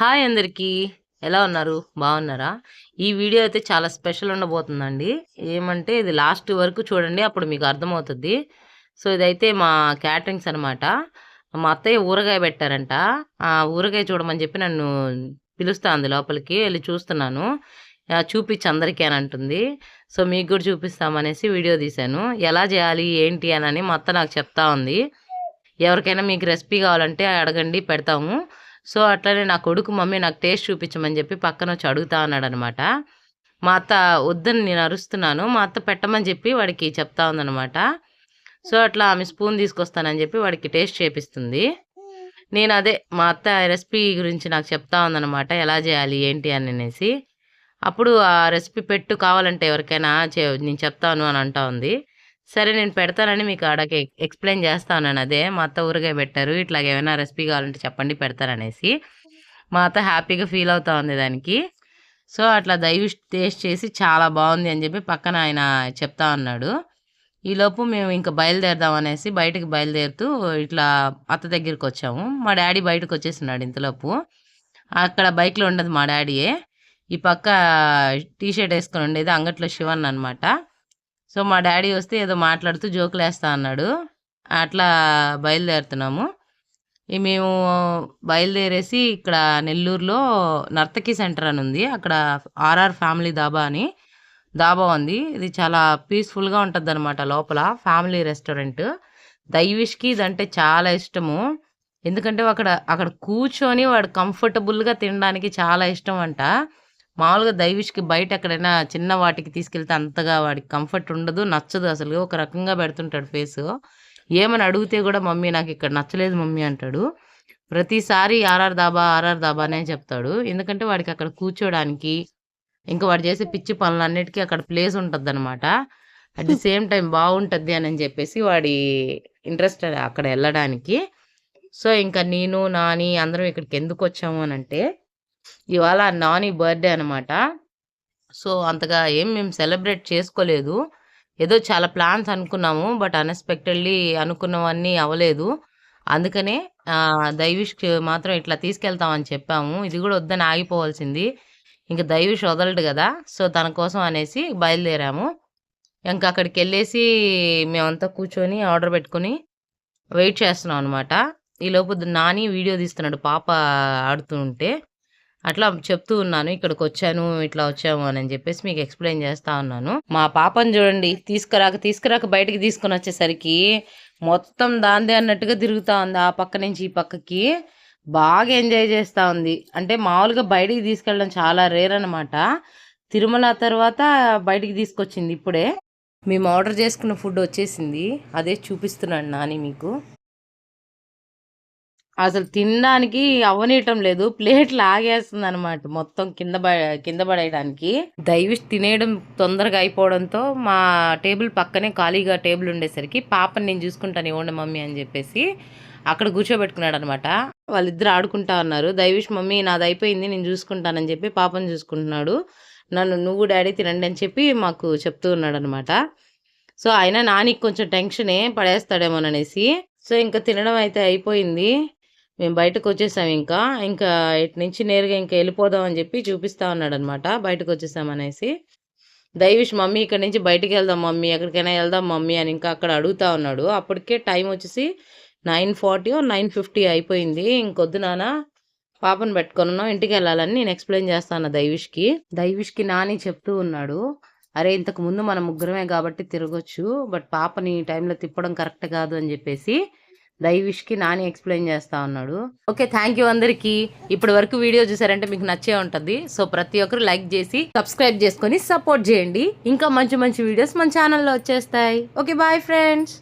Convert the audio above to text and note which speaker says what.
Speaker 1: Hi అందరికీ. ఎలా ఉన్నారు? బాగున్నారా? ఈ వీడియో అయితే చాలా స్పెషల్ ఉండబోతుందండి. ఏమంటే ఇది లాస్ట్ వరకు చూడండి, అప్పుడు మీకు అర్థమవుతుంది. సో ఇదైతే మా క్యాటరింగ్స్ అనమాట. మా అత్తయ్య ఊరగాయ పెట్టారంట. ఆ ఊరగాయ చూడమని చెప్పి నన్ను పిలుస్తాంది లోపలికి. వెళ్ళి చూస్తున్నాను. చూపించు అందరికీ అని అంటుంది. సో మీకు కూడా చూపిస్తామనేసి వీడియో తీశాను. ఎలా చేయాలి ఏంటి అని మా అత్త నాకు చెప్తా ఉంది. ఎవరికైనా మీకు రెసిపీ కావాలంటే అడగండి, పెడతాము. సో అట్లనే నా కొడుకు మమ్మీ నాకు టేస్ట్ చూపించమని చెప్పి పక్కన వచ్చి అడుగుతా అన్నాడనమాట. మా అత్త వద్దని నేను అరుస్తున్నాను. మా అత్త పెట్టమని చెప్పి వాడికి చెప్తా ఉందనమాట. సో అట్లా ఆమె స్పూన్ తీసుకొస్తానని చెప్పి వాడికి టేస్ట్ చేపిస్తుంది. నేను అదే మా అత్త రెసిపీ గురించి నాకు చెప్తా ఉందనమాట, ఎలా చేయాలి ఏంటి అనేసి. అప్పుడు ఆ రెసిపీ పెట్టు కావాలంటే ఎవరికైనా నేను చెప్తాను అని అంటా ఉంది. సరే నేను పెడతానని మీకు ఆడకి ఎక్స్ప్లెయిన్ చేస్తాను. అదే మా అత్త ఊరగాయ పెట్టారు, ఇట్లాగ ఏమైనా రెసిపీ కావాలంటే చెప్పండి పెడతారనేసి. మా అత్త హ్యాపీగా ఫీల్ అవుతా ఉంది దానికి. సో అట్లా టేస్ట్ చేసి చాలా బాగుంది అని చెప్పి పక్కన ఆయన చెప్తా ఉన్నాడు. ఈలోపు మేము ఇంకా బయలుదేరదాం అనేసి బయటకు బయలుదేరుతూ ఇట్లా అత్త దగ్గరికి వచ్చాము. మా డాడీ బయటకు వచ్చేసినాడు ఇంతలోపు. అక్కడ బైక్లో ఉండదు మా డాడీయే. ఈ పక్క టీ షర్ట్ వేసుకొని ఉండేది అంగట్లో శివన్ అనమాట. సో మా డాడీ వస్తే ఏదో మాట్లాడుతూ జోకులు వేస్తా అన్నాడు. అట్లా బయలుదేరుతున్నాము. మేము బయలుదేరేసి ఇక్కడ నెల్లూరులో నర్తకి సెంటర్ అని ఉంది. అక్కడ ఆర్ఆర్ ఫ్యామిలీ దాబా అని దాబా ఉంది. ఇది చాలా పీస్ఫుల్గా ఉంటుంది అనమాట. లోపల ఫ్యామిలీ రెస్టారెంట్. దైవిష్కి ఇదంటే చాలా ఇష్టము. ఎందుకంటే అక్కడ అక్కడ కూర్చొని వాడు కంఫర్టబుల్గా తినడానికి చాలా ఇష్టం అంట. మామూలుగా దైవిష్కి బయట ఎక్కడైనా చిన్న వాటికి తీసుకెళ్తే అంతగా వాడికి కంఫర్ట్ ఉండదు, నచ్చదు అసలు. ఒక రకంగా పెడుతుంటాడు ఫేసు. ఏమని అడిగితే కూడా మమ్మీ నాకు ఇక్కడ నచ్చలేదు మమ్మీ అంటాడు. ప్రతిసారి ఆర్ఆర్ దాబా అనే చెప్తాడు. ఎందుకంటే వాడికి అక్కడ కూర్చోడానికి, ఇంకా వాడు చేసే పిచ్చి పనులన్నిటికీ అక్కడ ప్లేస్ ఉంటుంది అనమాట. అట్ ది సేమ్ టైం బాగుంటుంది అని చెప్పేసి వాడి ఇంట్రెస్ట్ అక్కడ వెళ్ళడానికి. సో ఇంకా నేను నాని అందరం ఇక్కడికి ఎందుకు వచ్చాము అని అంటే, ఇవాళ నాని బర్త్డే అనమాట. సో అంతగా ఏం మేము సెలబ్రేట్ చేసుకోలేదు. ఏదో చాలా ప్లాన్స్ అనుకున్నాము, బట్ అన్ఎక్స్పెక్టెడ్లీ అనుకున్నవన్నీ అవ్వలేదు. అందుకనే దైవిష్కి మాత్రం ఇట్లా తీసుకెళ్తామని చెప్పాము. ఇది కూడా వద్దని ఆగిపోవాల్సింది. ఇంకా దైవిష్ వదలడు కదా, సో తన కోసం అనేసి బయలుదేరాము. ఇంకా అక్కడికి వెళ్ళేసి మేమంతా కూర్చొని ఆర్డర్ పెట్టుకొని వెయిట్ చేస్తున్నాం అనమాట. ఈలోపు నాని వీడియో తీస్తున్నాడు పాప ఆడుతూ ఉంటే. అట్లా చెప్తూ ఉన్నాను, ఇక్కడికి వచ్చాను, ఇట్లా వచ్చాము అని చెప్పేసి మీకు ఎక్స్ప్లెయిన్ చేస్తా ఉన్నాను. మా పాపను చూడండి, తీసుకురాక బయటికి తీసుకొని వచ్చేసరికి మొత్తం దాందే అన్నట్టుగా తిరుగుతూ ఉంది. ఆ పక్క నుంచి ఈ పక్కకి బాగా ఎంజాయ్ చేస్తూ ఉంది. అంటే మామూలుగా బయటికి తీసుకెళ్ళడం చాలా రేర్ అనమాట. తిరుమల తర్వాత బయటికి తీసుకొచ్చింది ఇప్పుడే. మేము ఆర్డర్ చేసుకున్న ఫుడ్ వచ్చేసింది, అదే చూపిస్తున్నాను నాని మీకు. అసలు తినడానికి అవ్వనీయటం లేదు, ప్లేట్ లాగేస్తుంది అనమాట మొత్తం కింద పడేయడానికి. దైవిష్ తినేయడం తొందరగా అయిపోవడంతో మా టేబుల్ పక్కనే ఖాళీగా టేబుల్ ఉండేసరికి పాపని నేను చూసుకుంటాను ఇవ్వండి మమ్మీ అని చెప్పేసి అక్కడ కూర్చోబెట్టుకున్నాడు అనమాట. వాళ్ళిద్దరు ఆడుకుంటా ఉన్నారు. దైవిష్ మమ్మీ నాది అయిపోయింది నేను చూసుకుంటానని చెప్పి పాపని చూసుకుంటున్నాడు. నువ్వు డాడీ తినండి అని చెప్పి మాకు చెప్తూ ఉన్నాడు అనమాట. సో అయినా నానికి కొంచెం టెన్షనే, పడేస్తాడేమోననేసి. సో ఇంకా తినడం అయితే అయిపోయింది. మేము బయటకు వచ్చేసాం. ఇంకా ఇటు నుంచి నేరుగా ఇంకా వెళ్ళిపోదాం అని చెప్పి చూపిస్తా ఉన్నాడు అనమాట. బయటకు వచ్చేసామనేసి దైవిష్ మమ్మీ ఇక్కడ నుంచి బయటికి వెళ్దాం మమ్మీ, ఎక్కడికైనా వెళ్దాం మమ్మీ అని ఇంకా అక్కడ అడుగుతా ఉన్నాడు. అప్పటికే టైం వచ్చేసి 9:40 9:50 అయిపోయింది. ఇంకొద్దు నాన్న పాపను పెట్టుకున్నాం, ఇంటికి వెళ్ళాలని నేను ఎక్స్ప్లెయిన్ చేస్తాను దైవిష్కి నాని చెప్తూ ఉన్నాడు, అరే ఇంతకు ముందు మనం ముగ్గురమే కాబట్టి తిరగొచ్చు, బట్ పాపని టైంలో తిప్పడం కరెక్ట్ కాదు అని చెప్పేసి దైవిష్కి నాని ఎక్స్ప్లెయిన్ చేస్తా ఉన్నాడు. ఓకే, థ్యాంక్ యూ అందరికీ. ఇప్పటి వరకు వీడియో చూసారంటే మీకు నచ్చే ఉంటుంది. సో ప్రతి ఒక్కరు లైక్ చేసి సబ్స్క్రైబ్ చేసుకొని సపోర్ట్ చేయండి. ఇంకా మంచి మంచి వీడియోస్ మన ఛానల్లో వచ్చేస్తాయి. Okay, bye friends.